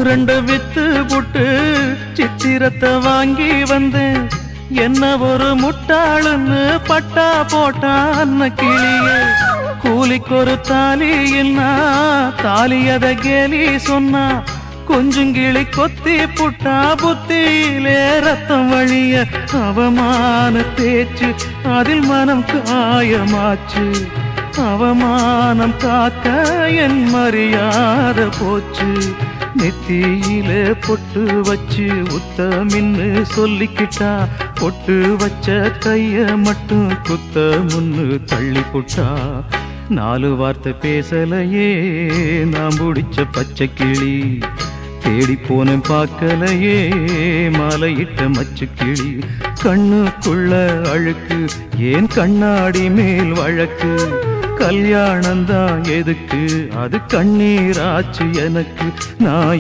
ரெண்டு வித்து புட்டு சித்திரத்தை வாங்கி வந்தேன். என்ன ஒரு முட்டாளுன்னு பட்டா போட்டா அன்ன கிளிய. கூலிக்கு ஒரு தாலி என்ன தாலியத கேலி சொன்னா. கொஞ்சம் கிளி கொத்தி புட்டா புத்தியிலே ரத்தம் வழிய. அவமான பேச்சு அதில் மனம் காயமாச்சு. அவமானம் காக்க என் மரியாதை போச்சு. நெத்தியில பொட்டு வச்சு உத்தமின்னு சொல்லிக்கிட்டா. பொட்டு வச்ச கைய மட்டும் குத்த முன்னு தள்ளி புட்டா. 4 வார்த்தை பேசலையே நாம் பிடிச்ச பச்சை கிளி. தேடி போன பார்க்கலையே மாலையிட்ட மச்சு கிளி. கண்ணுக்குள்ள அழுக்கு ஏன் கண்ணாடி மேல் வழக்கு. கல்யாணந்தான் எதுக்கு அது கண்ணீராச்சு எனக்கு. நான்